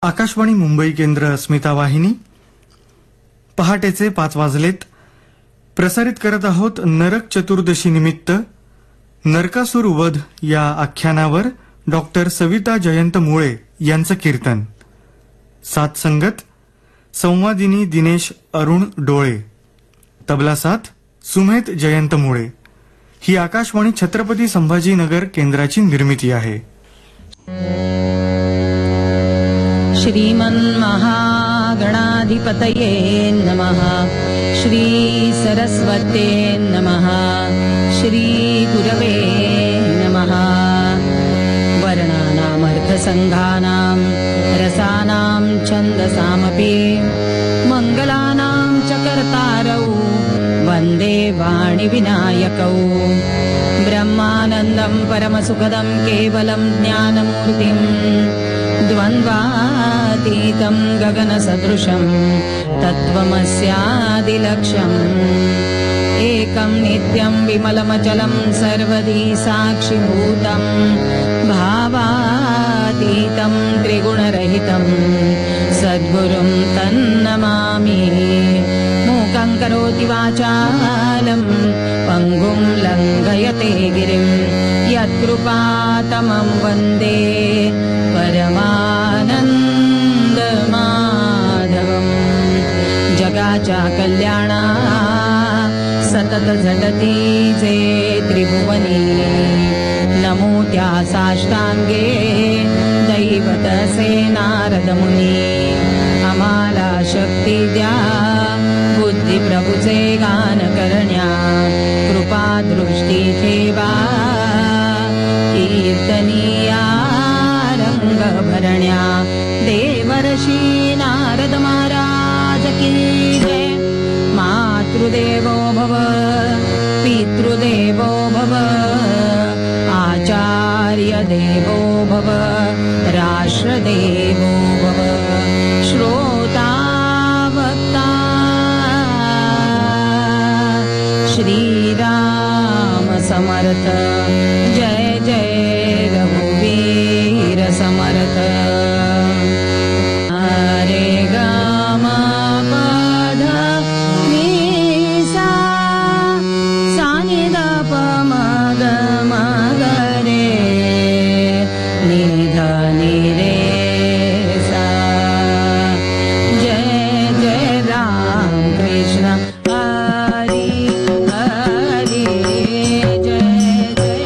आकाशवाणी मुंबई केंद्र अस्मिता वाहिनी पहाटेचे 5 वाजलेत. प्रसारित करत आहोत नरक चतुर्दशी निमित्त नरकासुर वध या आख्यानावर डॉक्टर सविता जयंत मुळे यांचं कीर्तन. साथ संगत संवादिनी दिनेश अरुण डोळे. तबला साथ सुमेध जयंत मुळे. ही आकाशवाणी छत्रपती संभाजीनगर केंद्राची निर्मिती आहे. श्रीमन्महागणाधिपतये नमः. श्री सरस्वते नमः. श्री गुरवे नमः. वर्णानामर्थसंघानां रसानां छन्दसामपि मंगलानां च कर्तारौ वन्दे वाणिविनायकौ. ब्रह्मानन्दं परमसुखदं केवलं ज्ञानमूर्तिं द्वन्द्वातीतं गगनसदृशं तत्त्वमस्यादिलक्ष्यम्. एकं नित्यं विमलमचलं सर्वदी साक्षिभूतं भावातीतं त्रिगुणरहितं सद्गुरुं तन्नमामि. मूकं करोति वाचालं पङ्गुं लङ्घयते गिरिं यत्कृपातमं वन्दे परमानन्दमाधवम्. जगाच्या कल्याणा सतत झटती जे त्रिभुवनी. नमो त्या साष्टांगे दैवतसे नारद मुनी. आम्हाला शक्ती द्या बुद्धी प्रभूचे गान करण्या. कृपा दृष्टी ठेवा कीर्तनीया रंग भरण्या. देवर्षी नारद महाराज की जय. मातृदेवो भव पितृदेवो भव आचार्य देवो भव राष्ट्रदेवो भव. श्रोता वक्ता श्रीराम समर्थ. जय जय रघुवीर समर्थ. हरे गाम पद निसा सानि द प मग मग रे निध नि रे सा. जय जय राम कृष्ण हरि हरि. जय जय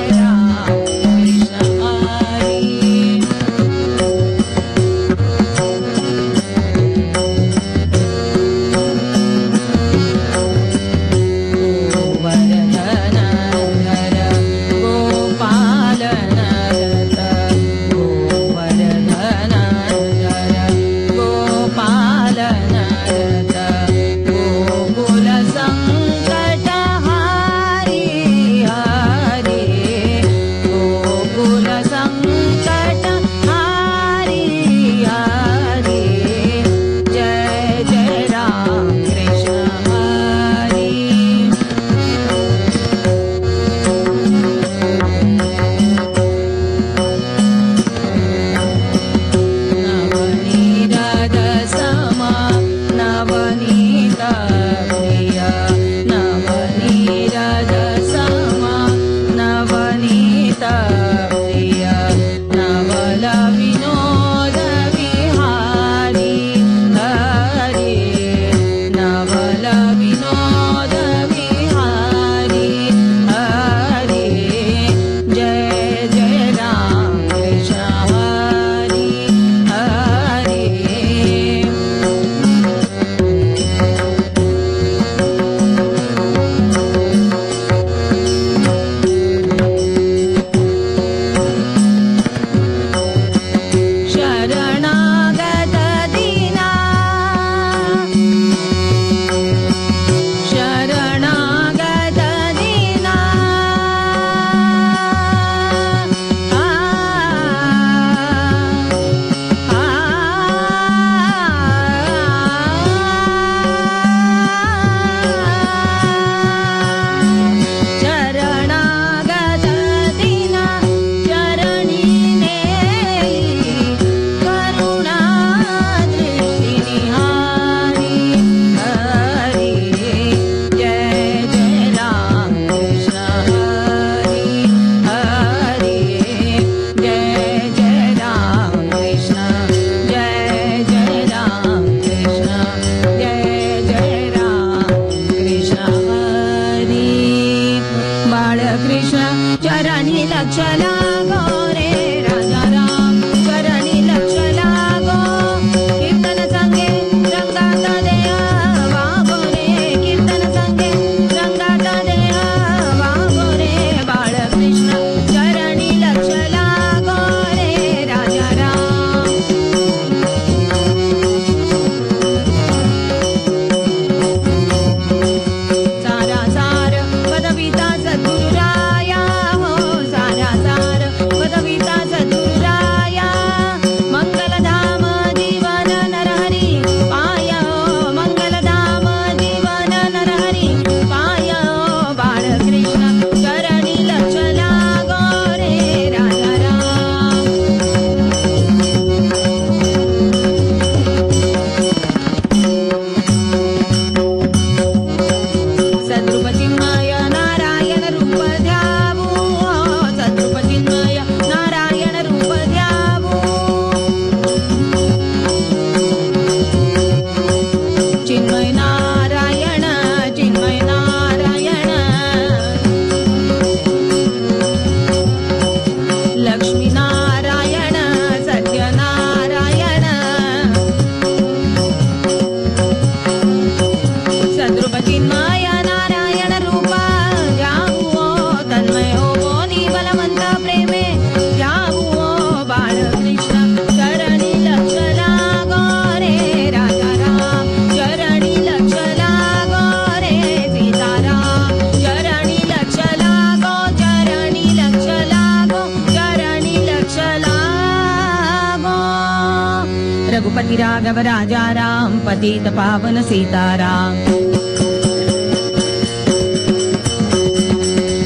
रघुपति राघव राजा राम पतित पावन सीताराम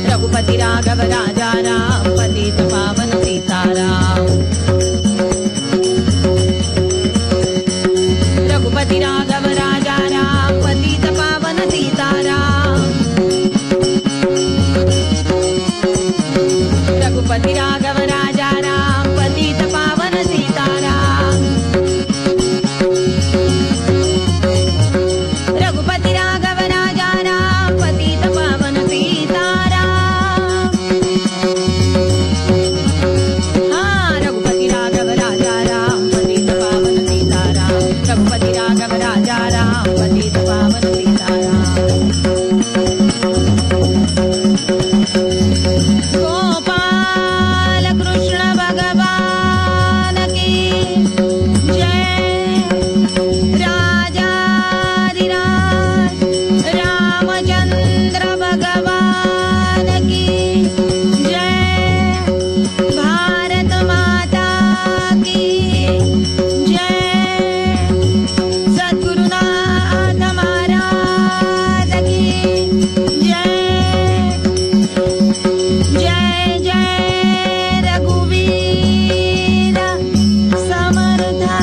रघुपति राघव राजा राम पतित पावन सीताराम रघुपति राघव राजा राम पतित पावन सीताराम रघुपति राघव राजा राम पतित पावन सीताराम रघुपति राघव राजा राम पतित पावन सीताराम हाँ रघुपति राघव राजा राम पतित पावन सीताराम रघुपति राघव राजा राम पतित पावन सीताराम गोपाल कृष्ण भगवान की जय राजाधिराज रामचंद्र भगवान की जय भारत माता की जय सद्गुरुनाथ महाराज की जय जय जय रघुवीर समर्था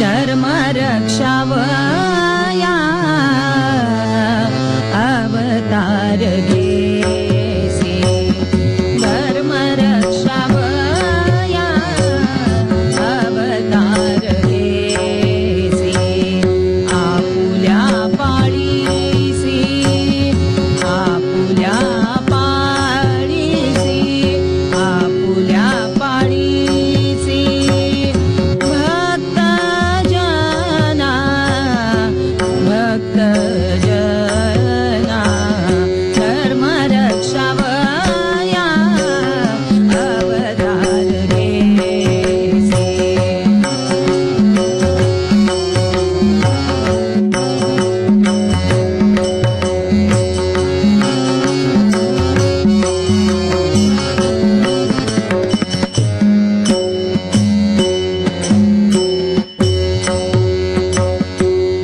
धर्म रक्षावया अवतार घेसे धर्म रक्षावया अवतार घेसे आपुल्या पाळीसी आपुल्या पाळीसी आपुल्या पाळीसी भक्त जना धर्म रक्षावया अवतार घेसे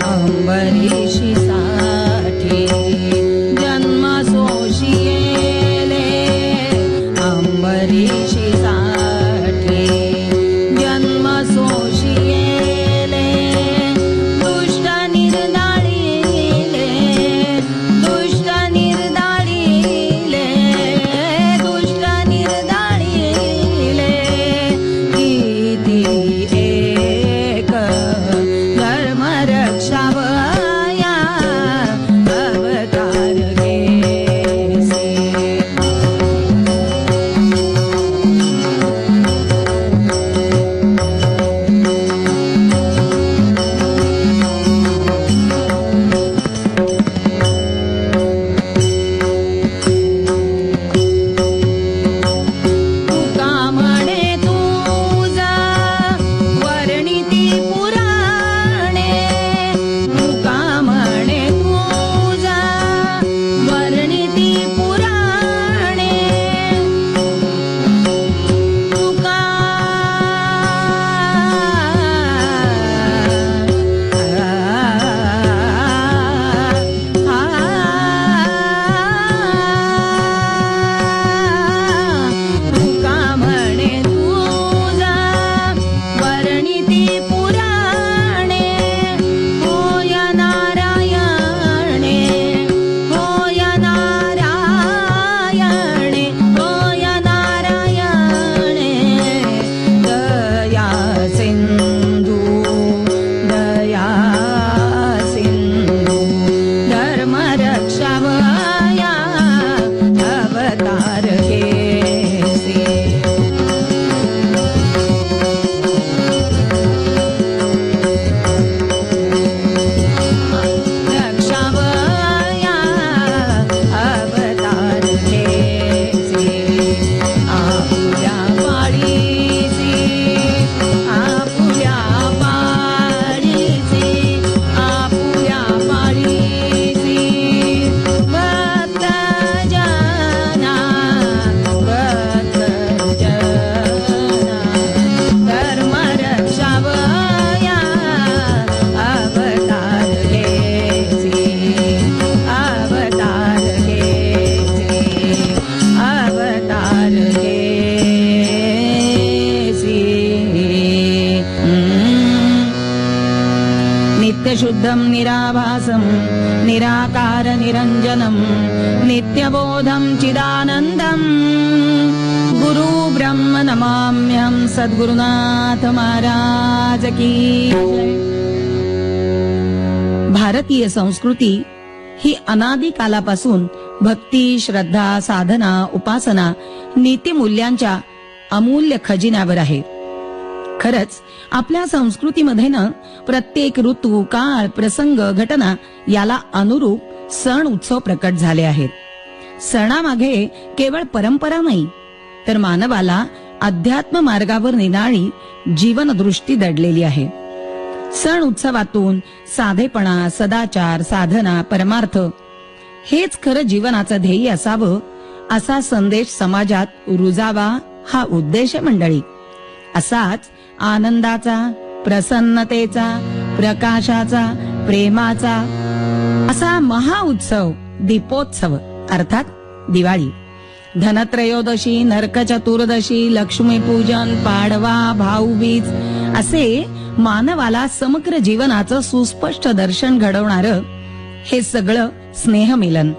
अंबरीशी साठी जन्म सोशियेले अंबरीशी साठी जन्म सोशियेले दुष्ट निर्दाळीले दुष्ट निर्दाळीले दुष्ट निर्दाळीले किती एक धर्म रक्षावया शुद्धं निराभासं निराकार निरंजनं नित्यबोधं चिदानंदं गुरु ब्रह्म नमाम्यहं सद्गुरुनाथ महाराज की जय. भारतीय संस्कृती ही अनादी कालापासून भक्ती, श्रद्धा, साधना, उपासना, नीतिमूल्यांच्या अमूल्य खजिन्यावर आहे. खरंच आपल्या संस्कृतीमध्ये न प्रत्येक ऋतू, काळ, प्रसंग, घटना याला अनुरूप सण उत्सव प्रकट झाले आहेत. सणामागे केवळ परंपरा नाही, तर मानवाला अध्यात्म मार्गावर नेणारी जीवनदृष्टी दडलेली आहे. सण उत्सवातून साधेपणा, सदाचार, साधना, परमार्थ हेच खरं जीवनाचं ध्येय असावं असा संदेश समाजात रुजावा हा उद्देश आहे मंडळी. असाच आनंदाचा, प्रसन्नतेचा, प्रकाशाचा, प्रेमाचा असा महाउत्सव दीपोत्सव अर्थात दिवाळी. धनत्रयोदशी, नरक चतुर्दशी, लक्ष्मीपूजन, पाडवा, भाऊबीज असे मानवाला समग्र जीवनाचं सुस्पष्ट दर्शन घडवणारं हे सगळं स्नेहमिलन.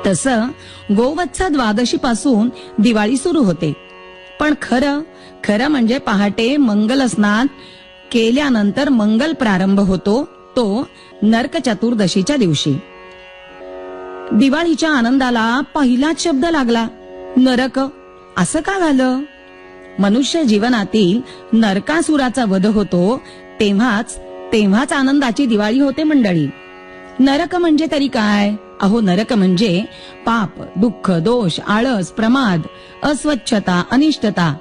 तसं गोवत्स द्वादशी पासून दिवाळी सुरू होते. पण खरं म्हणजे पहाटे मंगल स्नान केल्यानंतर मंगल प्रारंभ होतो तो नरक चतुर्दशीच्या दिवशी. दिवाळीच्या आनंदाला पहिलाच शब्द लागला नरक. असं का झालं? मनुष्य जीवनातील नरकासुराचा वध होतो तेव्हाच आनंदाची दिवाळी होते मंडळी. नरक म्हणजे तरी काय? अहो, नरक म्हणजे पाप, दुःख, दोष, आळस, प्रमाद, अस्वच्छता, अनिष्टता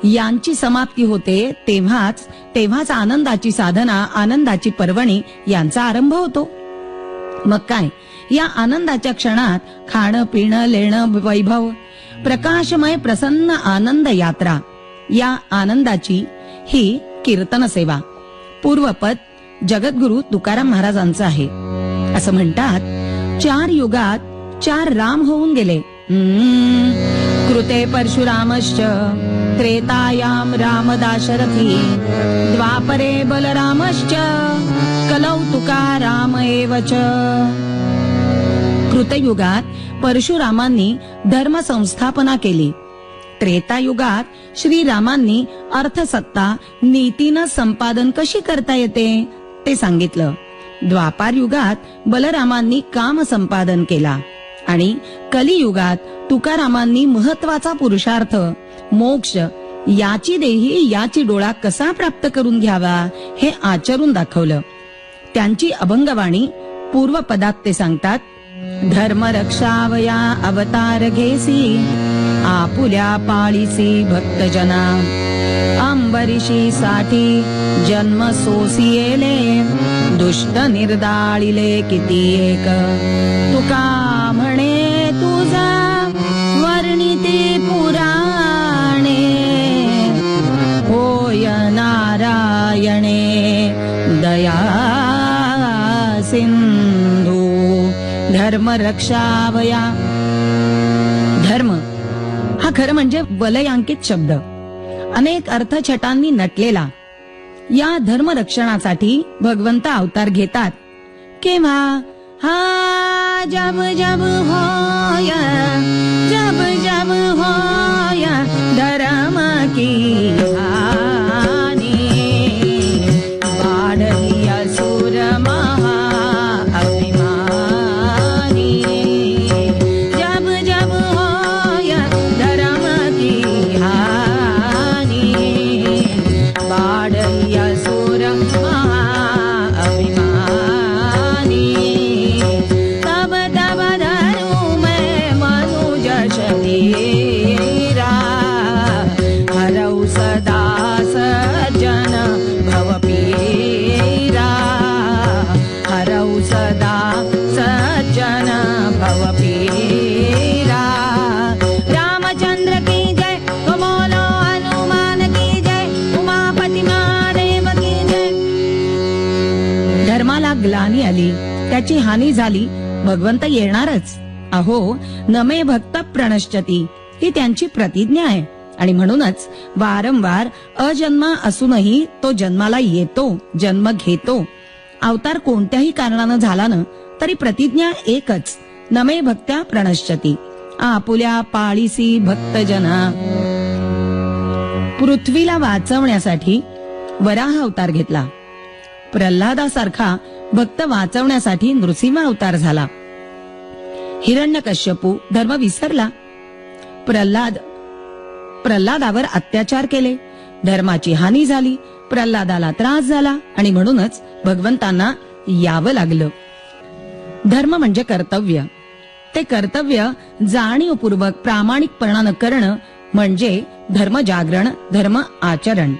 यांची समाप्ती होते तेव्हाच आनंदाची साधना, आनंदाची पर्वणी यांचा आरंभ होतो. मग काय, या आनंदाच्या क्षणात खाणं, पिणं, लेणं, वैभव, प्रकाशमय प्रसन्न आनंद यात्रा. या आनंदाची ही कीर्तन सेवा पूर्वपद जगद्गुरु तुकाराम महाराजांचं आहे. असं म्हणतात, 4 युगात 4 राम होऊन गेले. कृते परशुरामश्च त्रेतायाम राम दाशरथी द्वापरे बलरामश्च कलौ तुकाराम एवच. कृतयुगात परशुरामांनी धर्म संस्थापना केली. त्रेतायुगात श्रीरामांनी अर्थसत्ता नीतीनं संपादन कशी करता येते ते सांगितलं. द्वापार युगात बलरामांनी काम संपादन केला आणि कलियुगात तुकारामांनी महत्वाचा पुरुषार्थ मोक्ष याची देही याची डोळा कसा प्राप्त करून घ्यावा हे आचरून दाखवलं. त्यांची अभंगवाणी पूर्वपदात ते सांगतात, धर्म रक्षावया अवतार घेसी आपुल्या पाळीसी भक्तजना अंबरीशी साठी जन्म सोसियेले दुष्ट निर्दाळिले किती एक. तुका म्हणे तुझा वर्णिते पुराणे होय नारायणे दया सिंधू. धर्म रक्षावया. धर्म हा खरं म्हणजे वलयांकित शब्द, अनेक अर्थछटांनी नटलेला. या धर्मरक्षणासाठी भगवंत अवतार घेतात. केव्हा? हा जब जब होय धर्म की हानी वाढली असुर महा अभिमानी. जब जब होय धर्म की हानी वाढली असुर महा अभिमानी. तब तब धरू मैं मनुज शरीरा हरौ सदा सज्जन भवपीरा. हरौ सदा सज्जन भवपीरा. रामचंद्र की जय, बोलो हनुमान की जय, उमापती महादेव की जय. धर्माला ग्लानी आली, त्याची हानी झाली, भगवंत येणारच. अहो, नमे भक्त प्रणश्यती ही त्यांची प्रतिज्ञा आहे. आणि म्हणूनच वारंवार अजन्मा असूनही तो जन्माला येतो, जन्म घेतो. अवतार कोणत्याही कारणानं झाला न तरी प्रतिज्ञा एकच, नमे भक्त्या प्रणश्यती, आपुल्या पाळीसी भक्तजना. पृथ्वीला वाचवण्यासाठी वराह अवतार घेतला. प्रल्हादासारखा भक्त वाचवण्यासाठी नृसिंह अवतार झाला. हिरण्यकश्यपू धर्म विसरला. प्रल्हादावर अत्याचार केले, धर्माची हानी झाली, प्रल्हादाला त्रास झाला आणि म्हणूनच भगवंतांना यावं लागलं. धर्म म्हणजे कर्तव्य. ते कर्तव्य जाणीवपूर्वक प्रामाणिकपणानं करणं म्हणजे धर्म जागरण, धर्म आचरण.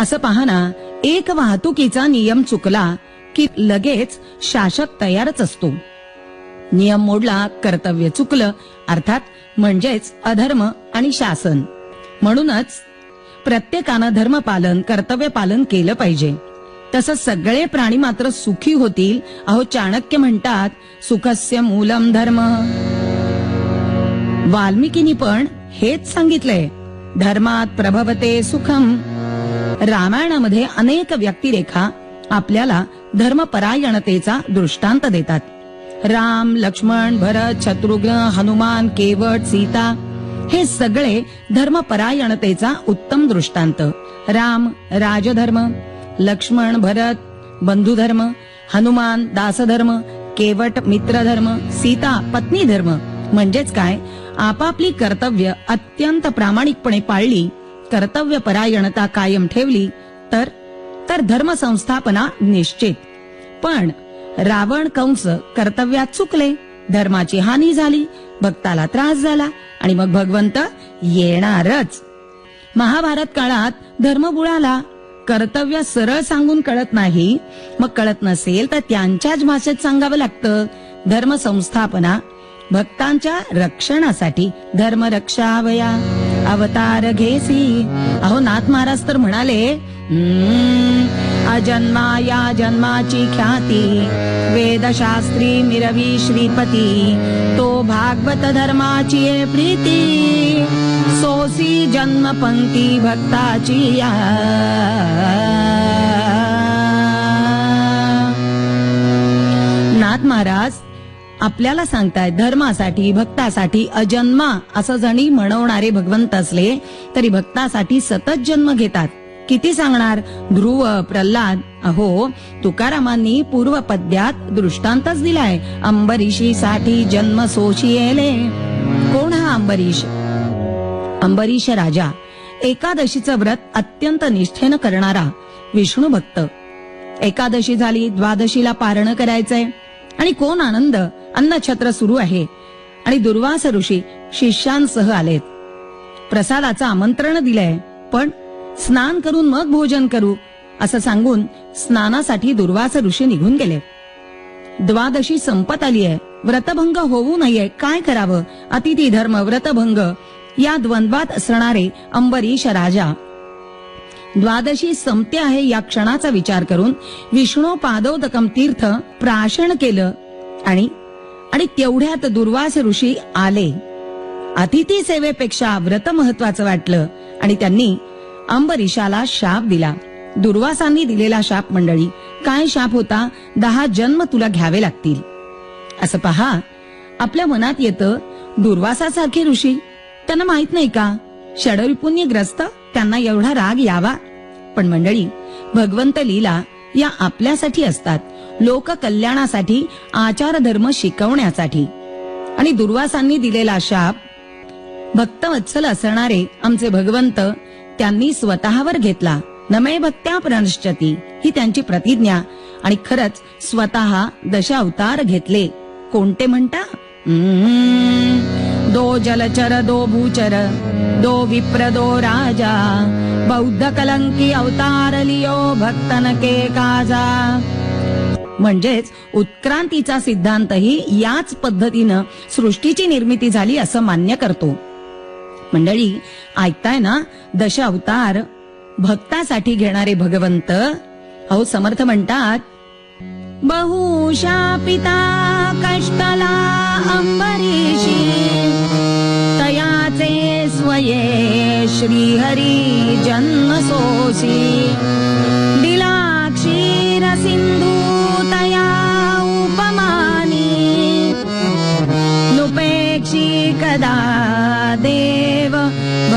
असं पाहना, एक वाहतुकीचा नियम चुकला की लगेच शासक तयारच असतो. नियम मोडला, कर्तव्य चुकलं, अर्थात म्हणजेच अधर्म आणि शासन. म्हणूनच प्रत्येकानं धर्मपालन, कर्तव्य पालन केलं पाहिजे. तसं सगळे प्राणी मात्र सुखी होतील. अहो, चाणक्य म्हणतात, सुखस्य मूलम धर्म. वाल्मिकीनी पण हेच सांगितलंय, धर्मात प्रभवते सुखम. रामायणामध्ये अनेक व्यक्तिरेखा आपल्याला धर्मपरायणतेचा दृष्टांत देतात. राम, लक्ष्मण, भरत, शत्रुघ्न, हनुमान, केवट, सीता हे सगळे धर्मपरायणतेचा उत्तम दृष्टांत. राम राजधर्म, लक्ष्मण भरत बंधुधर्म, हनुमान दासधर्म, केवट मित्रधर्म, सीता पत्नी धर्म. म्हणजेच काय, आपापली कर्तव्य अत्यंत प्रामाणिकपणे पाळली, कर्तव्य परायणता कायम ठेवली तर धर्म संस्थापना निश्चित. पण रावण कंस कर्तव्यात चुकले, धर्माची हानी झाली, भक्ताला त्रास झाला आणि मग भगवंत येणारच. महाभारत काळात धर्म बुडाला. कर्तव्य सरळ सांगून कळत नाही, मग कळत नसेल तर त्यांच्याच भाषेत सांगावं लागतं. धर्म संस्थापना भक्तांच्या रक्षणासाठी धर्म रक्षावया अवतार घेसी. अहो, नाथ महाराज तर म्हणाले, अजन्मा या जन्माची ख्याती, वेदशास्त्री मिरवी श्रीपती, तो भागवत धर्माची प्रीती, सोसी जन्म पंक्ती भक्ताची या. नाथ महाराज आपल्याला सांगतायत, धर्मासाठी भक्तासाठी अजन्मा असं जणी म्हणवणारे भगवंत असले तरी भक्तासाठी सतत जन्म घेतात. किती सांगणार? ध्रुव, प्रल्हाद. अहो, तुकारामांनी पूर्वपद्यात दृष्टांतच दिलाय. अंबरीशी साठी जन्म सोशियेले. कोण हा अंबरीश? अंबरीश राजा, एकादशीचं व्रत अत्यंत निष्ठेनं करणारा विष्णू भक्त. एकादशी झाली, द्वादशीला पारण करायचंय आणि कोण आनंद, अन्नछत्र सुरू आहे आणि दुर्वास ऋषी शिष्यांसह आलेत. प्रसादाचं आमंत्रण दिलंय, पण स्नान करून मग भोजन करू असं सांगून स्नानासाठी दुर्वास ऋषी निघून गेले. द्वादशी संपत आली आहे, व्रतभंग होऊ नये, काय करावं? अतिथी धर्म, व्रतभंग या द्वंद्वात असणारे अंबरीश राजा द्वादशी संपते आहे या क्षणाचा विचार करून विष्णू पादोदकम तीर्थ प्राशन केलं आणि तेवढ्यात दुर्वास ऋषी आले. अतिथी सेवेपेक्षा व्रत महत्वाचं वाटलं आणि त्यांनी अंबरीशाला शाप दिला. दुर्वासांनी दिलेला शाप मंडळी, काय शाप होता? 10 जन्म तुला घ्यावे लागतील. असं पहा, आपल्या मनात येतं, दुर्वासासारखे ऋषी, त्यांना माहित नाही का षडरिपुण्य ग्रस्त, त्यांना एवढा राग यावा? पण मंडळी, भगवंत लीला या आपल्यासाठी असतात, लोक कल्याणासाठी, आचार धर्म शिकवण्यासाठी. आणि दुर्वासांनी दिलेला शाप भक्तवत्सल असणारे आमचे भगवंत त्यांनी स्वतःवर घेतला. नमे भक्त्या प्रणश्यती ही त्यांची प्रतिज्ञा. आणि खरंच स्वतः दशावतार घेतले. कोणते म्हणता? दो जलचर, दो भूचर, दो विप्र, दो राजा, बौद्ध कलंकी अवतार लियो भक्तन के काजा. म्हणजेच उत्क्रांतीचा सिद्धांतही याच पद्धतीनं सृष्टीची निर्मिती झाली असं मान्य करतो. मंडळी, ऐकताय ना, दशावतार भक्तासाठी घेणारे भगवंत. अहो, समर्थ म्हणतात, बहुशा पिता कष्टला अंबरीशी, तयाचे स्वये श्रीहरी जन्म सोसी, दिला क्षीर सिंधू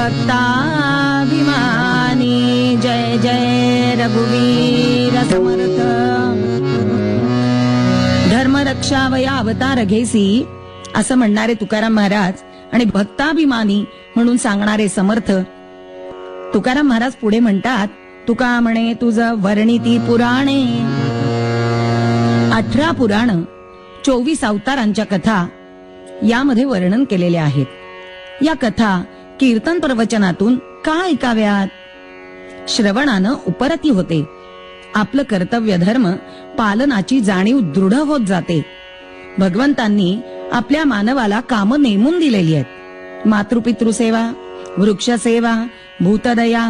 भक्ताभिमानी जय जय रघुवीर समर्थ. धर्मरक्षावया अवतार घेसी असं म्हणणारे तुकाराम महाराज आणि भक्ताभिमानी म्हणून सांगणारे समर्थ. तुकाराम महाराज पुढे म्हणतात, तुका म्हणे तुझ वर्णिती पुराणे. 18 पुराण, 24 अवतारांच्या कथा यामध्ये वर्णन केलेले आहेत. या कथा कीर्तन प्रवचनातून का ऐकाव्यात? श्रवणानं उपरती होते. आपलं कर्तव्य धर्म पालनाची जाणीव दृढ होत जाते. भगवंतांनी आपल्या मानवाला कामं नेमून दिलेली आहेत. मातृपितृसेवा, वृक्षसेवा, भूतदया,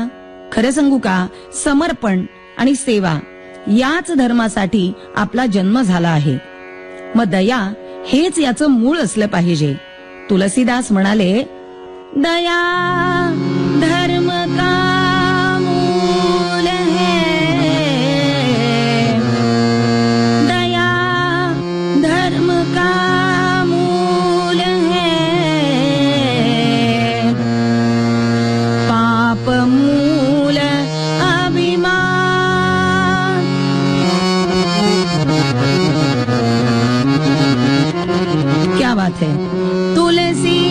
खरं सांगू का, समर्पण आणि सेवा याच धर्मासाठी आपला जन्म झाला आहे. मग दया हेच याचं मूळ असलं पाहिजे. तुलसीदास म्हणाले, दया धर्म का मूल है, दया धर्म का मूल है, पाप मूल अभिमान. क्या बात है. तुलसी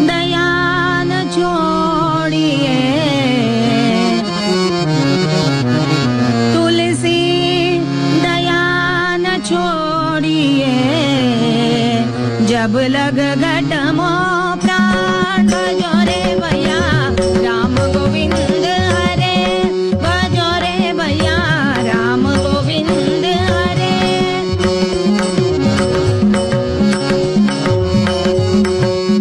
दया न छोड़िए, तुलसी दया न छोड़िए, जब लग घट मो प्राण भजो रे भैया राम गोविंद हरे, भजो रे भैया राम गोविंद हरे.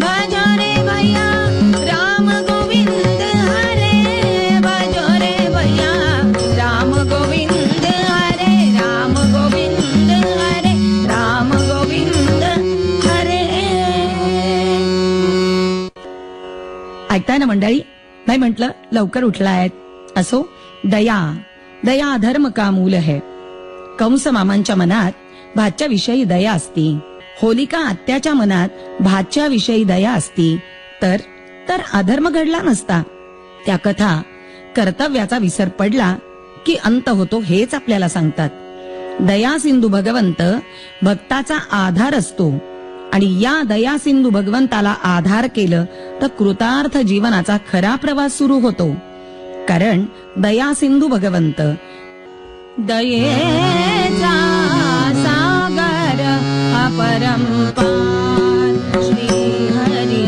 भजो रे भैया राम गोविंद हरे, भजो रे भैया राम गोविंद हरे, राम गोविंद हरे, राम गोविंद हरे. ऐकताय ना मंडळी? नाही म्हटलं लवकर उठलायत. असो, दया दया अधर्म का मूल है. कंस मामांच्या मनात भाच्या विषयी दया असती, होलिका आत्याच्या मनात भाच्या विषयी दया असती, तर अधर्म घडला नसता. त्या कथा कर्तव्याचा विसर पडला की अंत होतो हेच आपल्याला सांगतात. दया सिंधू भगवंत भक्ताचा आधार असतो आणि या दया सिंधू भगवंताला आधार केलं तर कृतार्थ जीवनाचा खरा प्रवास सुरू होतो. कारण दया सिंधू भगवंत दयेचा सागर अपरंपार श्री हरी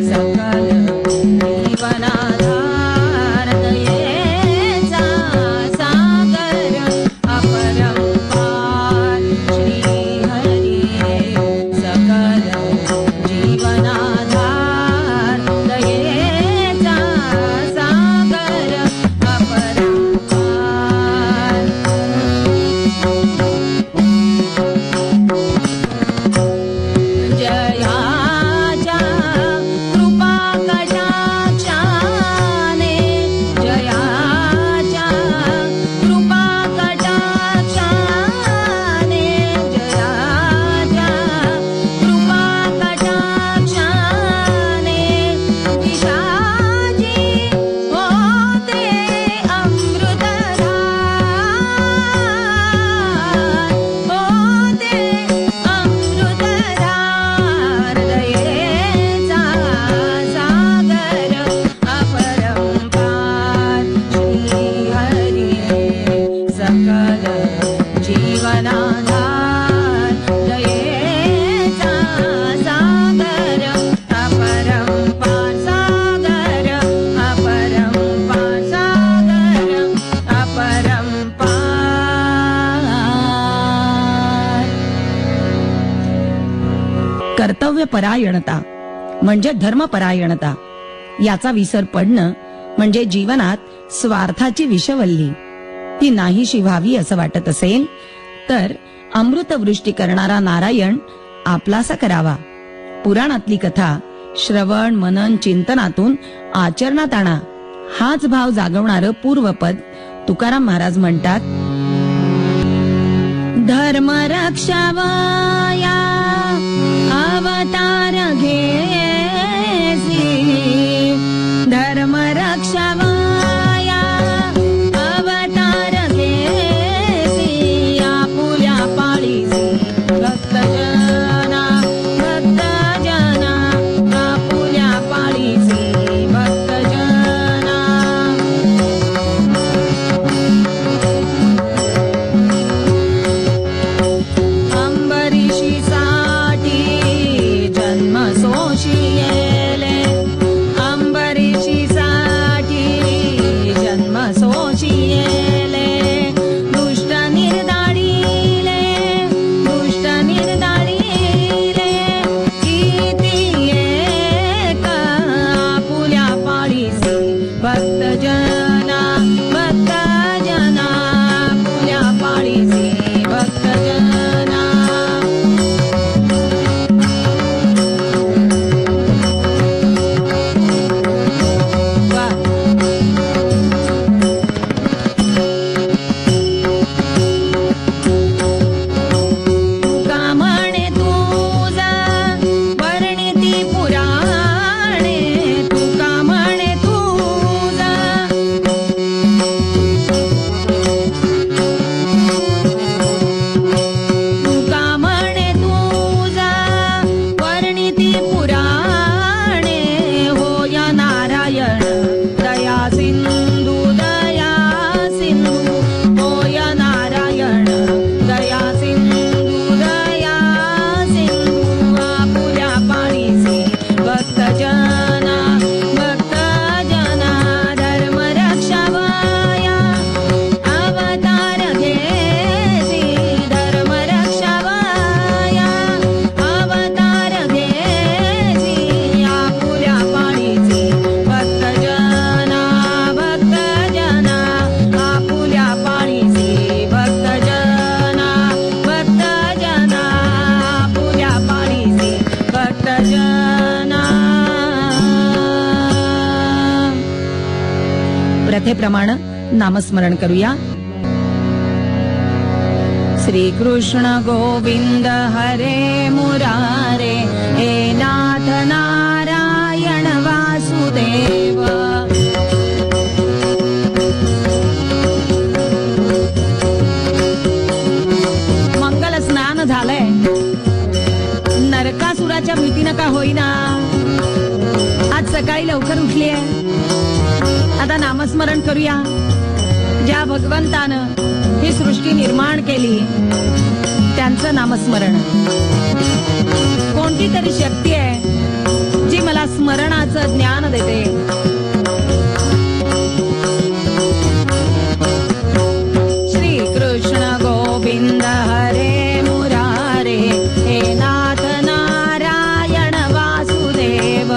सकल जीवनाधार. दयेचा सागर अपरंपार श्री हरी सकल जीवनाधार. दयेचा सागर अपरंपार. जयाच्या कृपा कटाक्षाने, जयाच्या कृपा कटाक्षाने, जयाच्या कृपा कटाक्षाने विषाजी होते अमृतधार, होते अमृतधार. दयेचा सागर अपरंपार श्री हरी सकल जीवनाधार. दयेचा सागर अपरंपार, सागर अपरंपार, सागर अपरंपार. कर्तव्यपरायणता म्हणजे धर्मपरायणता. याचा विसर पडणं म्हणजे जीवनात स्वार्थाची विषवल्ली ती नाहीशी व्हावी असं वाटत असेल तर अमृतवृष्टी करणारा नारायण आपलासा करावा. पुराणातली कथा श्रवण मनन चिंतनातून आचरणात आणा. हाच भाव जागवणारं पूर्वपद तुकाराम महाराज म्हणतात, धर्म रक्षावया अवतार घेसी प्रथेप्रमाणे नामस्मरण करूया. श्रीकृष्ण गोविंद हरे मुरारे हे नाथ नारायण वासुदेव. मंगल स्नान झालंय. नरकासुराच्या भीतीनं का होईना आज सकाळी लवकर उठलीये. आता नामस्मरण करूया. ज्या भगवंतानं ही सृष्टी निर्माण केली त्यांचं नामस्मरण. कोणती तरी शक्ती आहे जी मला स्मरणाचं ज्ञान देते. श्री कृष्ण गोविंद हरे मुरारे हे नाथ नारायण वासुदेव.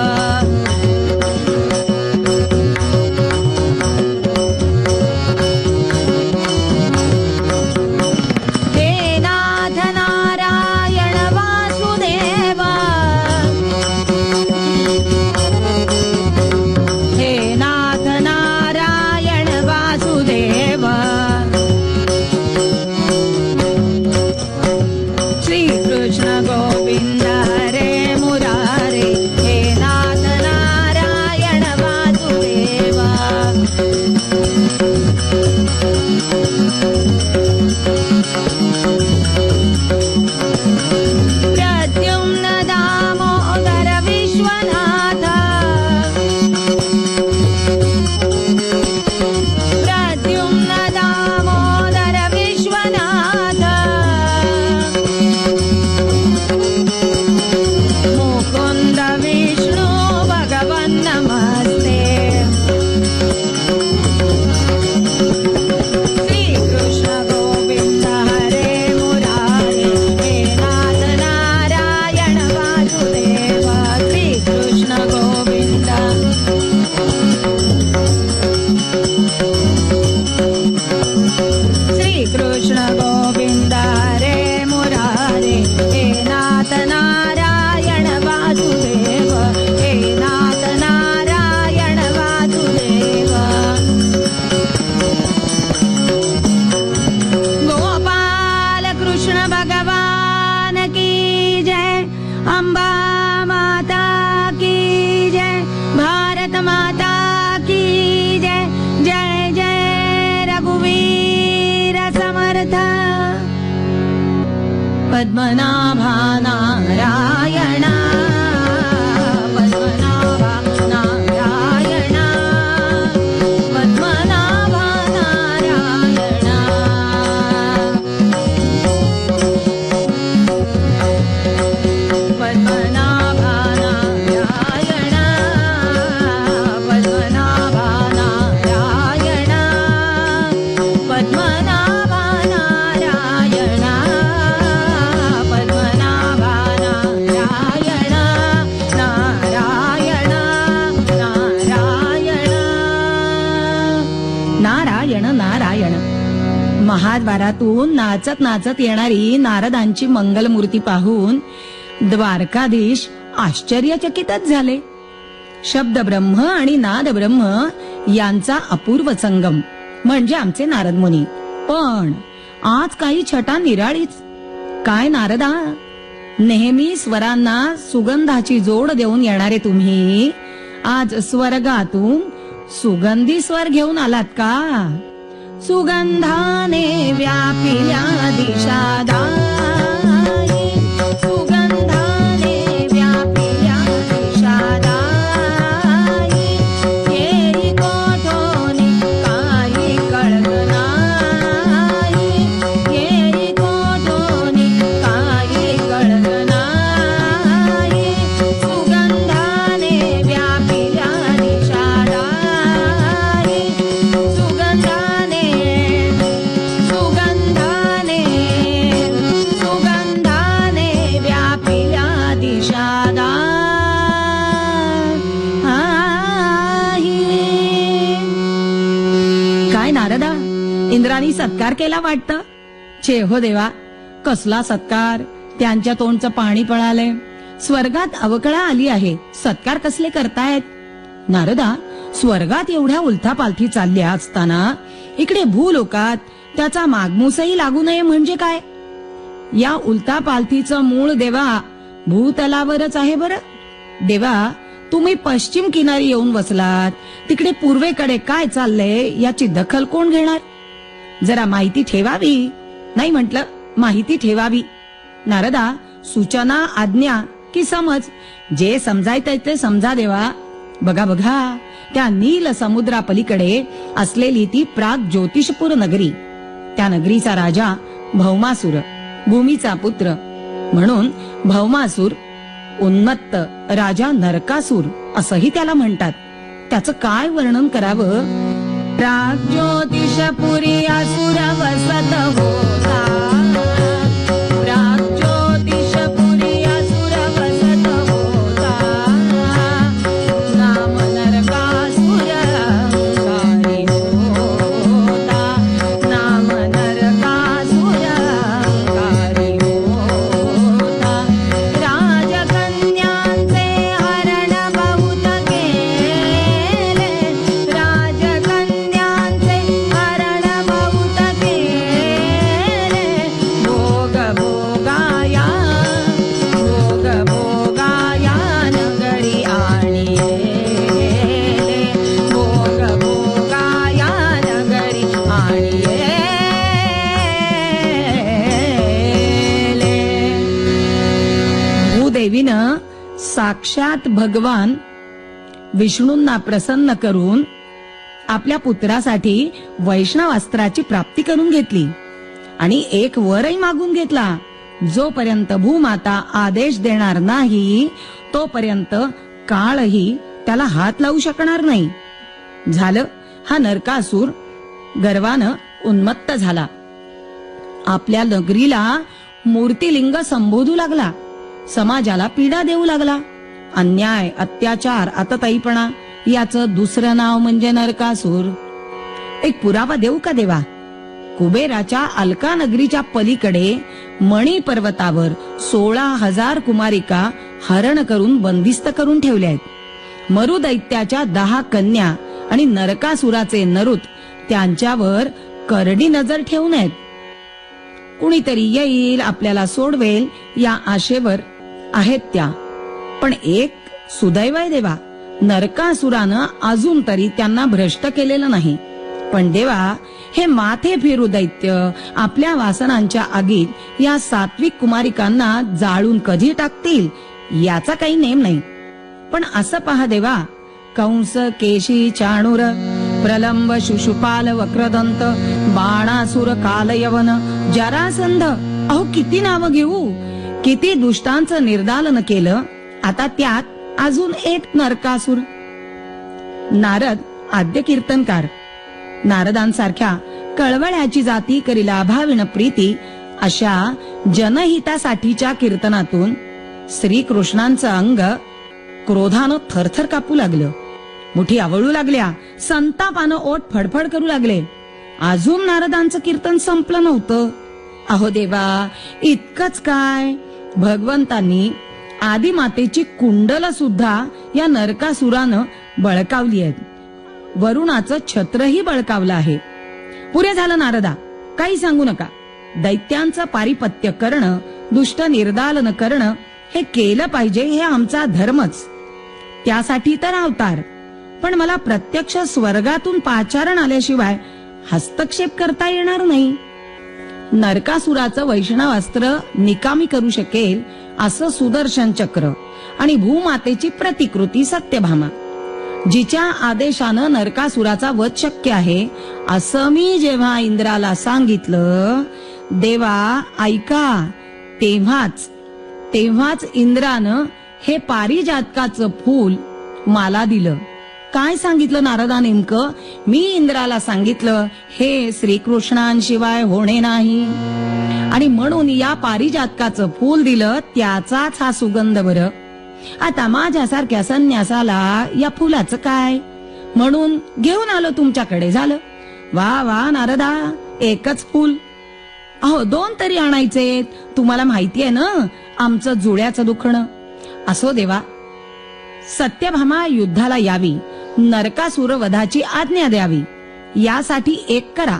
पद्मनाभा नारायणा पद्मनाभा नारायणा पद्मनाभा नारायणा. पद्मनाभा नारायणा पद्मनाभा नारायणा पद्मनाभा नारायणा पद्मनाभा नारायणा नारायण नारायण नारायण नारायण. महाद्वारातून नाचत नाचत येणारी नारदांची मंगलमूर्ती पाहून द्वारकाधीश आश्चर्यचकितच झाले. शब्द ब्रह्म आणि नाद ब्रह्म यांचा अपूर्व संगम म्हणजे आमचे नारद मुनी. पण आज काही छटा निराळीच. काय नारदा, नेहमी स्वरांना सुगंधाची जोड देऊन येणारे तुम्ही आज स्वर्गातून सुगंधी स्वर घेऊन आलात का? सुगंधाने व्यापिल्या दिशा दाई, सुगंधाने व्यापिल्या दिशा दाई. येई कोठोनी काही कळत नाही, येई कोठोनी काही कळत नाही. सुगंधाने व्यापिल्या दिशा दाई, सुगंधाने सुगंधाने सुगंधाने व्यापिल्या दिशा दाई. काय नारदा, इंद्राणी सत्कार केला वाटतं? छे हो देवा, कसला सत्कार? त्यांच्या तोंडचं पाणी पळालंय. स्वर्गात अवकळा आली आहे, सत्कार कसले करतायत? नारदा, स्वर्गात एवढ्या उलथापालथी चालल्या असताना इकडे भूलोकात त्याचा मागमूसही लागू नये म्हणजे काय? या उलथापालथीचं मूळ देवा भूतलावरच आहे बरं. देवा, तुम्ही पश्चिम किनारी येऊन बसलात, तिकडे पूर्वेकडे काय चाललंय याची दखल कोण घेणार? जरा माहिती ठेवावी. नाही म्हटलं, माहिती ठेवावी. नारदा, सूचना, आज्ञा की समज, जे समजायचंय ते समजा देवा. बघा बघा, त्या नील समुद्रापलीकडे असलेली ती प्राग ज्योतिषपूर नगरी, त्या नगरीचा राजा भौमासूर, भूमीचा पुत्र म्हणून भौमासूर, उन्मत्त राजा नरकासूर असंही त्याला म्हणतात. त्याचं काय वर्णन करावं? प्राग ज्योतिषपुरी असुर वसत होता, प्राग ज्योतिषपुरी असुर वसत होता, नाम नरकासूर हरी होता, नाम नरकासूर हरी होता. राजकन्यांचे हरण बहुत केले, राजकन्यांचे हरण बहुत केले, भोग भोगाया, भोग भोगाया नगरी आणिले, भोग भोगाया नगरी आणिले. भूदेवीनं साक्षात भगवान विष्णूंना प्रसन्न करून आपल्या पुत्रासाठी वैष्णवास्त्राची प्राप्ती करून घेतली आणि एक वरही मागून घेतला. जोपर्यंत भूमाता आदेश देणार नाही तोपर्यंत काळही त्याला हात लावू शकणार नाही. झालं, हा नरकासूर गर्वानं उन्मत्त झाला. आपल्या नगरीला मूर्तिलिंग संबोधू लागला, समाजाला पीडा देऊ लागला. अन्याय, अत्याचार, आतताईपणा याचं दुसरं नाव म्हणजे नरकासूर. एक पुरावा देऊ का देवा? कुबेराच्या अलका नगरीच्या पलीकडे मणी पर्वतावर 16,000 कुमारिका हरण करून बंदिस्त करून ठेवल्या आहेत. मरुदैत्याच्या 10 कन्या आणि नरकासुराचे नरुत त्यांच्यावर करडी नजर ठेवून आहेत. कुणीतरी येईल, आपल्याला सोडवेल या आशेवर आहेत त्या. पण एक सुदैव आहे देवा, नरकासुरानं अजून तरी त्यांना भ्रष्ट केलेलं नाही. पण देवा, हे माथे फिरू दैत्य आपल्या वासनांच्या आगीत या सात्विक कुमारिकांना जाळून कधी टाकतील याचा काही नेम नाही. पण असं पहा देवा, कंस, केशी, चाणूर, प्रलंब, शिशुपाल, वक्रदंत, बाणासुर, कालयवन, जरासंध, अहो किती नावं घेऊ. किती दुष्टांचं निर्दालन केलं. आता त्यात अजून एक नरकासूर. नारद आद्य कीर्तनकार, नारदांसारख्या कळवळ्याची जाती करी लाभाविण प्रीती अशा जनहितासाठीच्या कीर्तनातून श्रीकृष्णांचं अंग क्रोधानं थरथर कापू लागलं. मुठी आवळू लागल्या, संतापानं ओठ फडफड करू लागले. अजून नारदांचं कीर्तन संपलं नव्हतं. अहो देवा, इतकंच काय, भगवंतांनी आदिमातेची कुंडल सुद्धा या नरकासुरानं बळकावली आहेत. वरुणाचं छत्रही बळकावलं आहे. पुरे झालं नारदा, काही सांगू नका. दैत्यांचं पारिपत्य करणं, दुष्ट निर्दालन करणं हे केलं पाहिजे, हे आमचा धर्मच. त्यासाठी तर अवतार. पण मला प्रत्यक्ष स्वर्गातून पाचारण आल्याशिवाय हस्तक्षेप करता येणार नाही. नरकासुराचं वैष्णवास्त्र निकामी करू शकेल असं सुदर्शन चक्र आणि भूमातेची प्रतिकृती सत्यभामा, जिच्या आदेशानं नरकासुराचा वध शक्य आहे असं मी जेव्हा इंद्राला सांगितलं, देवा ऐका, तेव्हाच इंद्रानं हे पारिजातकाचं फूल मला दिलं. काय सांगितलं नारदा नेमकं? मी इंद्राला सांगितलं हे श्रीकृष्णांशिवाय होणे नाही आणि म्हणून या पारिजातकाचं फूल दिलं, त्याचाच हा सुगंध बरं. आता माझ्यासारख्या संन्यासाला या फुलाचं काय, म्हणून घेऊन आलो तुमच्याकडे. झालं. वा वा नारदा, एकच फूल? अहो 2 तरी आणायचे. तुम्हाला माहितीये ना आमचं जुळ्याचं दुखणं. असो देवा, सत्यभामा युद्धाला यावी नरकासुर वधाची आज्ञा द्यावी. यासाठी एक करा.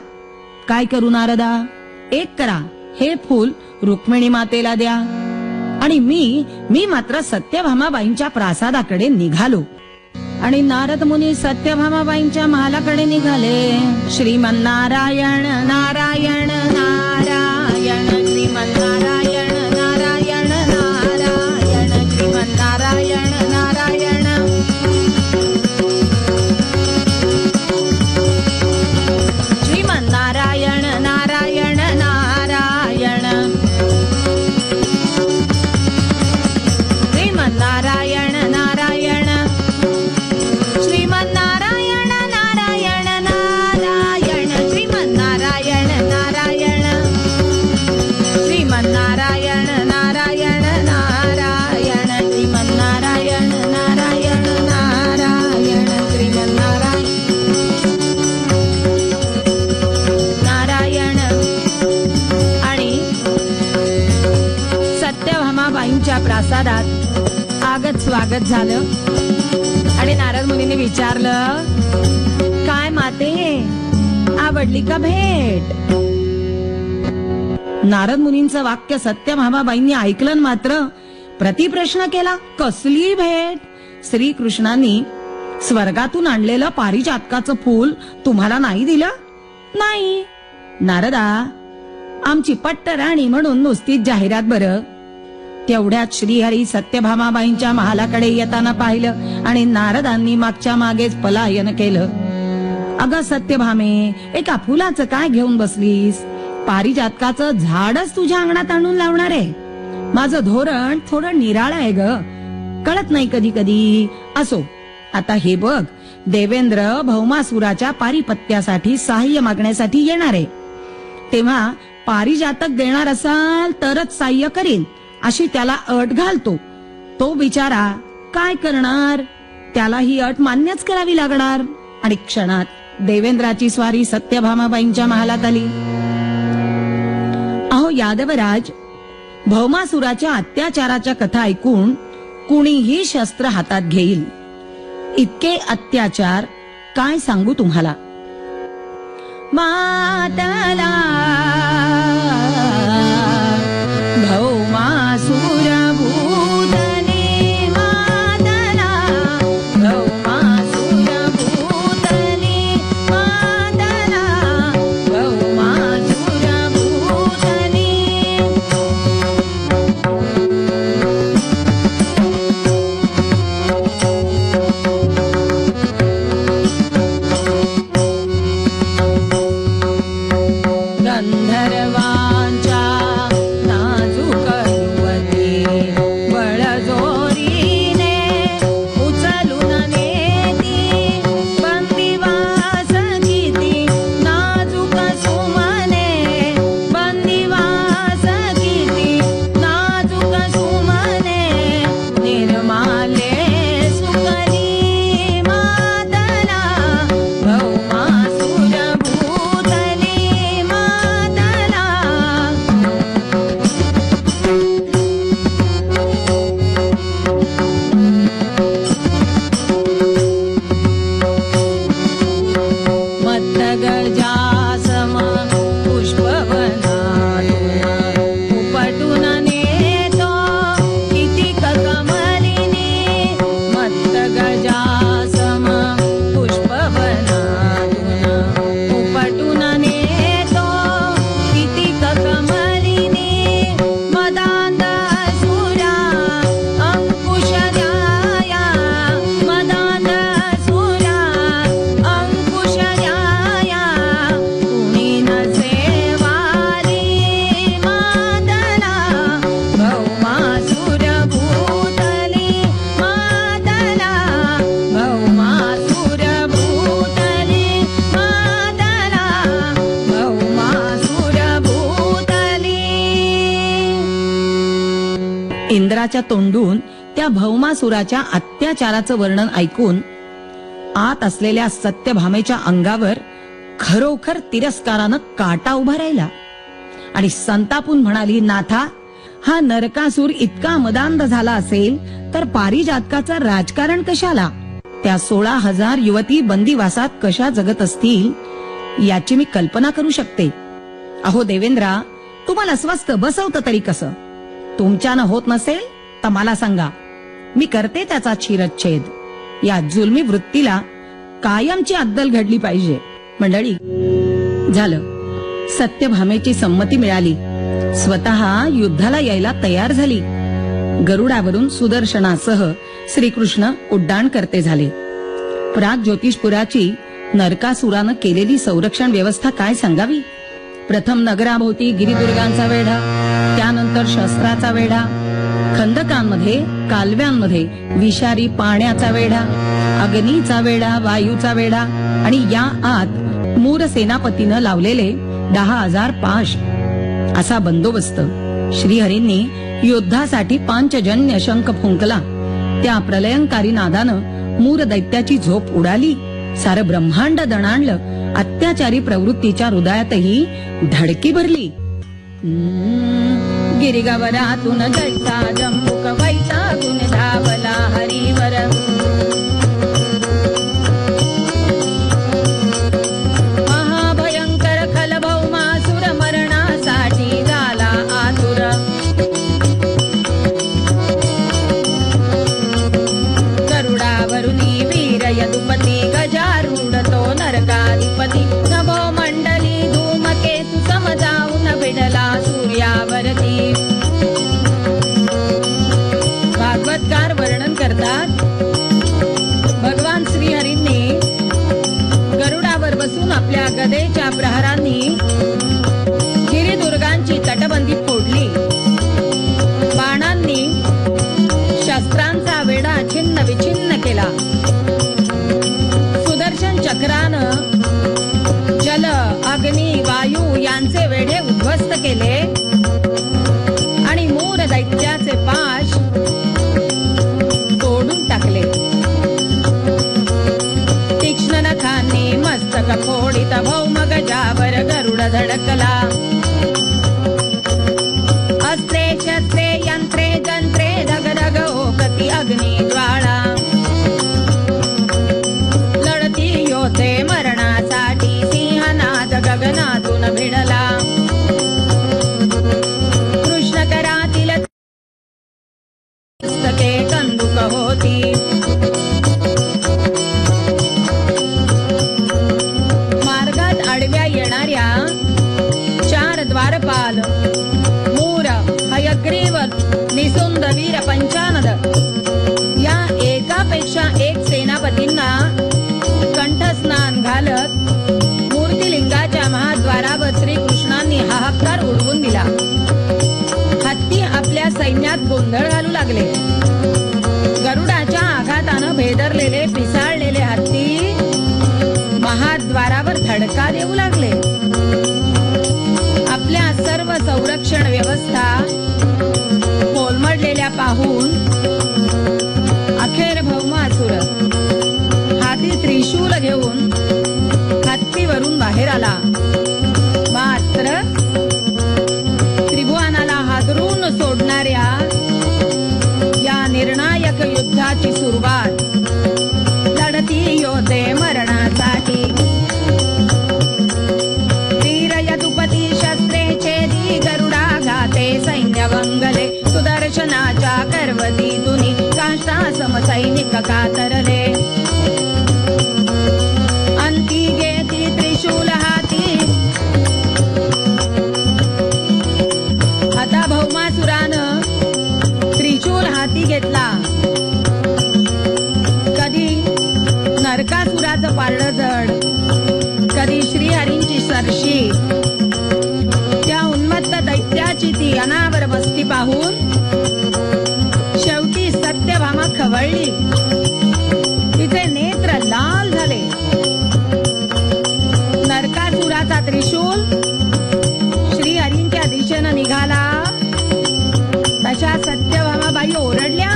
काय करू नारदा? एक करा, हे फूल रुक्मिणी मातेला द्या. आणि मी मात्र सत्यभामाबाईंच्या प्रासादाकडे निघालो. आणि नारद मुनी सत्यभामाबाईंच्या महालाकडे निघाले. श्रीमन्नारायण नारायण नारायण श्रीमन्नारायण नारायण नारायण श्रीमन्नारायण नारायण. श्रीमन्नारायण नारायण नारायण श्रीमन्नारायण नारायण श्रीमन्नारायण नारायण नारायण श्रीमन्नारायण नारायण श्रीमन्नारायण नारायण नारायण श्रीमन्नारायण नारायण नारायण श्रीमन्नारायण नारायण. आणि सत्यभामाबाईंच्या प्रासादात आगत स्वागत झालं. आणि नारद मुनीने विचारलं, काय माते, आवडली का भेट? नारद मुनींचं वाक्य सत्यभामाबाईंनी ऐकलं मात्र प्रतिप्रश्न केला, कसली भेट? श्रीकृष्णांनी स्वर्गातून आणलेलं पारिजातकाचं फूल तुम्हाला नाही दिलं? नाही. नारदा, आमची पट्टराणी म्हणून नुसतीच जाहिरात बरं. तेवढ्यात श्रीहरी सत्यभामाबाईंच्या महालाकडे येताना पाहिलं आणि नारदांनी मागच्या मागेच पलायन केलं. अगं सत्यभामे, एका फुलाचं काय घेऊन बसलीस? पारिजातकाचं झाडच तुझ्या अंगणात आणून लावणार आहे. माझं धोरण थोडं निराळं आहे ग, कळत नाही कधी कधी. असो, आता हे बघ, देवेंद्र भौमासुराच्या पारिपत्यासाठी सहाय्य मागण्यासाठी येणार आहे. तेव्हा पारिजातक देणार असाल तरच सहाय्य करीन अशी त्याला अट घालतो. तो बिचारा काय करणार? त्याला ही अट मान्यच करावी लागणार. आणि क्षणात देवेंद्राची स्वारी सत्यभामाबाईंच्या महालात आली. अहो यादवराज, भौमासुराच्या अत्याचाराच्या कथा ऐकून कुणीही शस्त्र हातात घेईल. इतके अत्याचार काय सांगू तुम्हाला. मातला भौमासुर भूतले, मातला भौमासुर भूतले, मातला भौमासुर भूतले. गंधर्वांच्या नाजूक युवती बळजोरीने उचलून नेती. बंदिवास किती नाजूक सुमने, बंदिवास किती नाजूक सुमने. निर्माले सुकली मातला भौमासुर भूतले, मातला. मत्तगजासम पुष्पवनातून उपटून नेतो किती कमलिनी. मत्तगजासम पुष्पवनातून उपटून नेतो किती कमलिनी. मदांध सुरा अंकुश द्याया, मदांध सुरा अंकुश द्याया. कुणी नसे वारी मातला भौमासुर भूतले, मातला भौमासुर भूतले, मातला भौमासुर भूतले. इंद्राच्या तोंडून त्या भौमासुराच्या अत्याचाराचं वर्णन ऐकून आत असलेल्या सत्यभामेच्या अंगावर खरोखर तिरस्कारानं काटा उभा राहिला. आणि संतापून म्हणाली, नाथा, हा नरकासूर इतका मदांध झाला असेल तर पारिजातकाचं राजकारण कशाला? त्या 16,000 युवती बंदिवासात कशा जगत असतील याची मी कल्पना करू शकते. अहो देवेंद्रा, तुम्हाला स्वस्त बसवतं तरी कसं? तुमच्यानं होत नसेल तर मला सांगा, मी करते त्याचा शिरच्छेद. या जुलमी वृत्तीला कायमची अद्दल घडली पाहिजे. मंडळी, झालं, सत्यभामेची संमती मिळाली. स्वतः युद्धाला यायला तयार झाली. गरुडावरून सुदर्शनासह श्रीकृष्ण उड्डाण करते झाले. प्राग ज्योतिषपुराची नरकासुरानं केलेली संरक्षण व्यवस्था काय सांगावी. प्रथम नगराभोवती गिरिदुर्गांचा वेढा, त्यानंतर शस्त्राचा वेढा, खंदकांमध्ये कालव्यांमध्ये विषारी पाण्याचा वेढा, अग्नीचा वेढा, वायूचा वेढा आणि या आत मूर सेनापतीनं लावलेले 10,000 पाश असा बंदोबस्त. श्रीहरींनी युद्धासाठी पांचजन्य शंख फुंकला. त्या प्रलयंकारी नादानं मूर दैत्याची झोप उडाली. सारं ब्रह्मांड दणाणलं. अत्याचारी प्रवृत्तीच्या हृदयातही धडकी भरली. गिरिगवरातून जैसा जम्बुक वैतागून धावला हरिवर. महाभयंकर खलभौमासुर मरणासाठी झाला आतुर. गरुडावरुनी वीर यदुपती गजारूढ तो नरकाधिपती. नभो मंडली धूमकेतू समजावून भिडला सूर्यावरती. भागवतकार वर्णन करतात, भगवान श्रीहरींनी गरुडावर बसून आपल्या गदेच्या प्रहारांनी गिरिदुर्गांची तटबंदी फोडली. बाणांनी शस्त्रांचा वेढा छिन्न विछिन्न केला. सुदर्शन चक्रानं जल, अग्नी, वायू यांचे वेढे उद्ध्वस्त केले आणि मूर दैत्याचे पाश तोडून टाकले. तीक्ष्ण नखांनी मस्तक फोडित भौम गजावर गरुड धडकला. अस्त्रे शस्त्रे यंत्रे जंत्रे धगधग ओकती अग्नी ज्वाळा. लढती योद्धे मरणासाठी सिंहनाद गगनातून भिडला. कृष्ण करातील पुस्तके कंदुक होती. मार्गात आडव्या येणाऱ्या 4 द्वारपाल, मूर, हयग्रीव, निसुंद, वीर, पंचानद या एकापेक्षा एक सेनापतींना कंठस्नान घालत मूर्तिलिंगाच्या महाद्वारावर श्रीकृष्णांनी हाहाकार उडवून दिला. हत्ती आपल्या सैन्यात गोंधळ घालू लागले. गरुडाच्या आघातानं भेदरलेले पिसाळलेले हत्ती महाद्वारावर धडका देऊ लागले. आपल्या सर्व संरक्षण व्यवस्था कोलमडलेल्या पाहून अखेर भौमासुर हाती त्रिशूल घेऊन हत्तीवरून बाहेर आला. मात्र त्रिभुवनाला हादरून सोडणाऱ्या या निर्णायक युद्धाची सुरुवात लढती योद्धे मरणासाठी. वीर यदुपती शस्त्रे छेदी गरुडा घाते सैन्य वंगले. सुदर्शनाच्या कर्वतीतुनी काष्टा समसैनिक कातरले. अंती घेती त्रिशूल हाती. आता भौमासुरानं त्रिशूल हाती घेतला. कधी नरकासुराचं पारडं जड, कधी श्रीहरींची सरशी. त्या उन्मत्त दैत्याची ती अनावर वस्ती पाहून शेवटी सत्यभामा खवळली. तिचे नेत्र लाल झाले. नरकासुराचा त्रिशूल श्रीहरींच्या दिशेनं निघाला तशा सत्यभामाबाई ओरडल्या,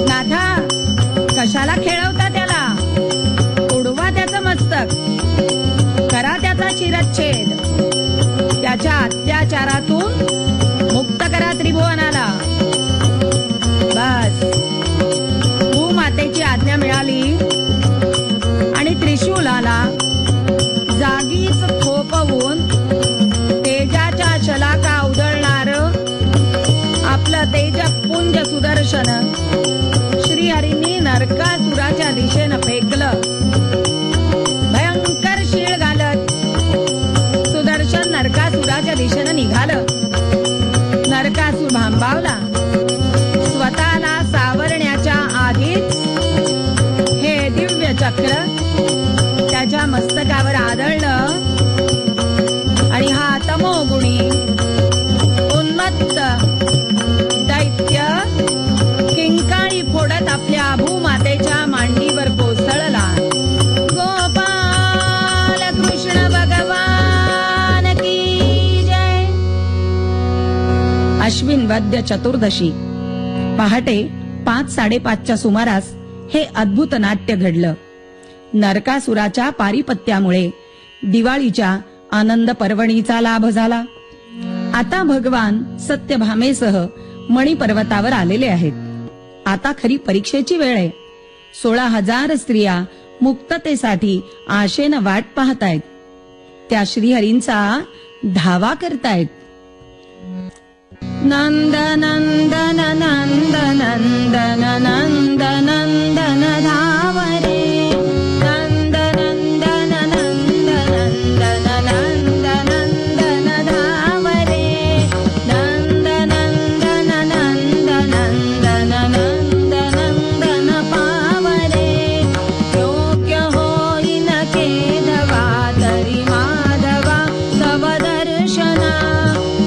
नाथा, कशाला खेळवता त्याला? उडवा त्याचं मस्तक, करा त्याचा शिरच्छेद. त्याच्या अत्याचारातून मुक्त करा त्रिभुवनाला. बस, भूमातेची आज्ञा मिळाली. पावला. स्वतःला सावरण्याच्या आधीच हे दिव्य चक्र त्याच्या मस्तकावर आदळलं आणि हा तमोगुणी उन्मत्त दैत्य किंकाळी फोडत आपल्या भूमातेच्या मांडीवर कोसळला. गोपाल कृष्ण भगवान की जय. अश्विन वद्य चतुर्दशी पहाटे 5-5:30च्या सुमारास हे अद्भुत नाट्य घडलं. नरकासुराच्या पारिपत्यामुळे दिवाळीच्या आनंद पर्वणीचा लाभ झाला. आता भगवान सत्यभामेसह मणिपर्वतावर आलेले आहेत. आता खरी परीक्षेची वेळ आहे. 16,000 स्त्रिया मुक्ततेसाठी आशेनं वाट पाहतायत. त्या श्रीहरींचा धावा करतायत. नंद नंदन नंद नंदन नंद नंदन धावरे. नंद नंदन नंद नंदन नंद नंदन धावरे. नंद नंदन नंद नंदन नंद नंदन पावरे. योग्य होईन केदवा तरी माधवा तव दर्शना.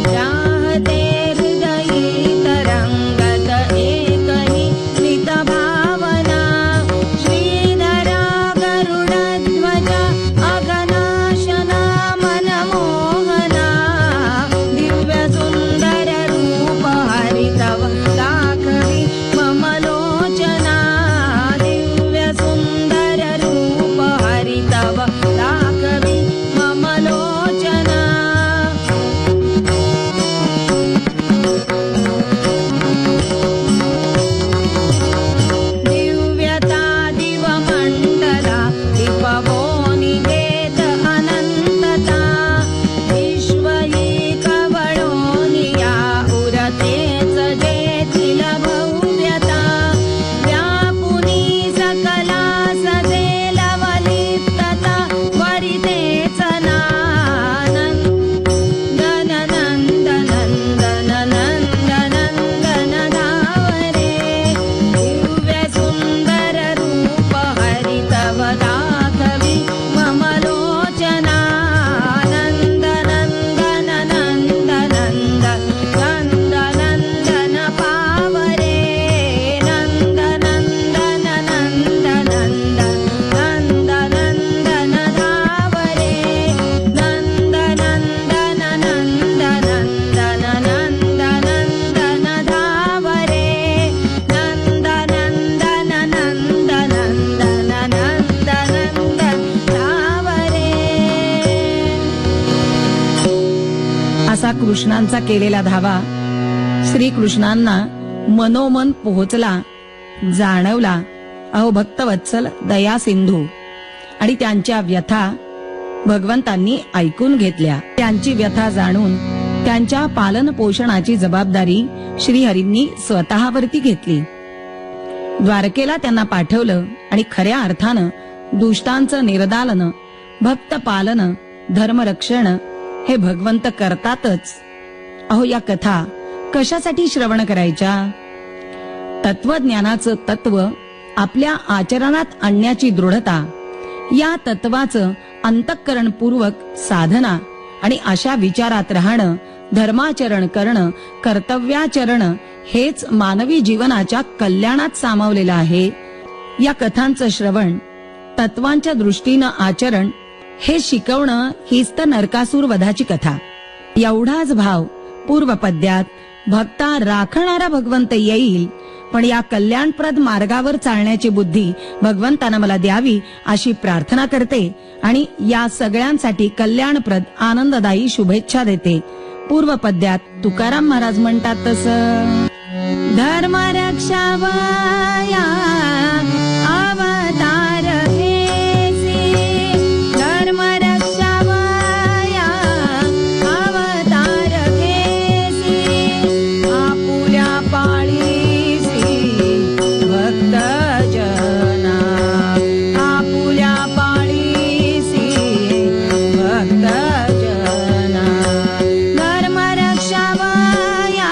राहते हृदयी तरंगत एकही नित भावना. श्रीधरा गरुडध्वजा अगनाशना मनमोहना. दिव्य सुंदर रूप हरितव दाखवी मम लोचना. दिव्य सुंदर रूप हरितव दाखवी मम लोचना. दिव्यता दिवमंडला दीपवोनी देत अनंतता. विश्व ही कवळोनी या उरतेच जेथील भव्यता. व्यापुनी सकला सजेल वलिप्तता वरितेच नानंद. नंद नंदन नंद नंदन धावरे. दिव्य सुंदर रूप हरितव दाखवी मम लोचना. नंद नंदन नंद नंद नंद नंदन पावरे. नंद नंदन नंद नंद नंद नंदन धावरे. नंद नंदन नंद नंदन नंद नंदन धावरे. नंद नंदन नंद नंदन नंद नंदन धावरे. असा कृष्णांचा केलेला धावा श्रीकृष्णांना मनोमन पोहोचला, जाणवला. अहो भक्तवत्सल दया सिंधू आणि त्यांच्या व्यथा भगवंतांनी ऐकून घेतल्या. त्यांची व्यथा जाणून त्यांच्या पालन पोषणाची जबाबदारी श्रीहरींनी स्वतःवरती घेतली. द्वारकेला त्यांना पाठवलं आणि खऱ्या अर्थानं दुष्टांचं निर्दालन, भक्त पालन, धर्मरक्षण हे भगवंत करतातच. अहो या कथा कशासाठी श्रवण करायच्या? तत्वज्ञानाचं तत्व आपल्या आचरणात आणण्याची दृढता, या तत्वाचं अंतःकरणपूर्वक साधना आणि अशा विचारात राहणं, धर्माचरण करणं, कर्तव्याचरण हेच मानवी जीवनाच्या कल्याणात सामावलेलं आहे. या कथांचं श्रवण, तत्वांच्या दृष्टीनं आचरण हे शिकवणं हीच तर नरकासूर वधाची कथा. एवढाच भाव पूर्वपद्यात भक्ता राखणारा भगवंत येईल, पण या कल्याणप्रद मार्गावर चालण्याची बुद्धी भगवंतानं मला द्यावी अशी प्रार्थना करते आणि या सगळ्यांसाठी कल्याणप्रद आनंददायी शुभेच्छा देते. पूर्वपद्यात तुकाराम महाराज म्हणतात तसं, धर्म रक्षावया अवतार घेसी. धर्म रक्षावया अवतार घेसी. आपुल्या पाळीसी भक्त जना. आपुल्या पाळीसी भक्त जना. धर्म रक्षावया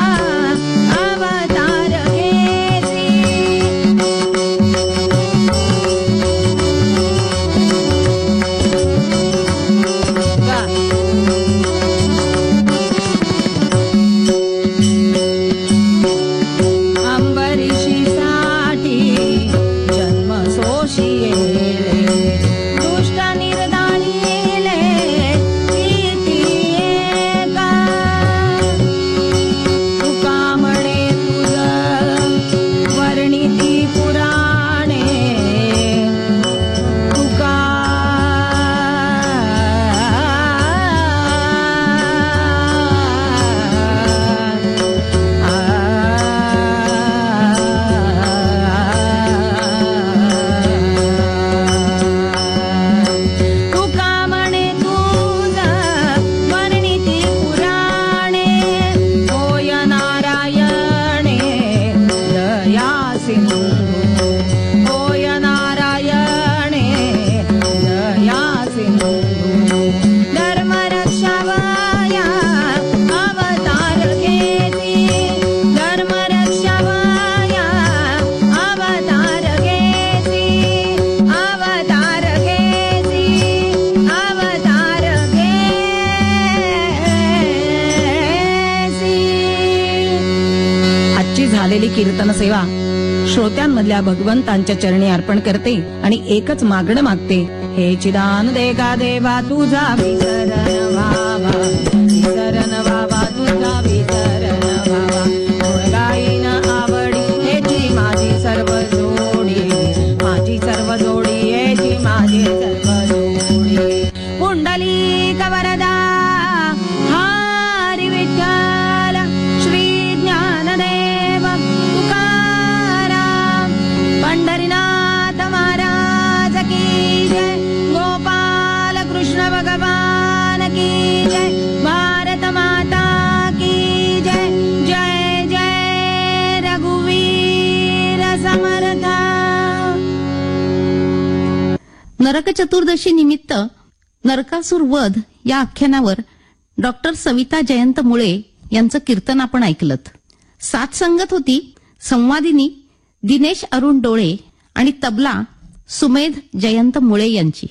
आजची झालेली कीर्तन सेवा श्रोत्यांमधल्या भगवंतांच्या चरणी अर्पण करते आणि एकच मागणं मागते, हे चिदान दे का देवा तुझा विसरण व्हावा, विसरण व्हावा तुझा विसरण व्हावा, गुणगायीन आवडी हेची माझी सर्व जोडी, माझी सर्व जोडी हेची माझी सर्व जोडी, पुंडलिक वरदा हरी विठ्ठल श्री ज्ञानदेव तुकाराम, पंढरीनाथ महाराज की जय, गोपाल कृष्ण भगवान की जय, भारत माता की जय, जय जय रघुवीर समर्था. नरक चतुर्दशी निमित्त नरकासूर वध या आख्यानावर डॉक्टर सविता जयंत मुळे यांचं कीर्तन आपण ऐकलत. साथ संगत होती संवादिनी दिनेश अरुण डोळे आणि तबला सुमेध जयंत मुळे यांची.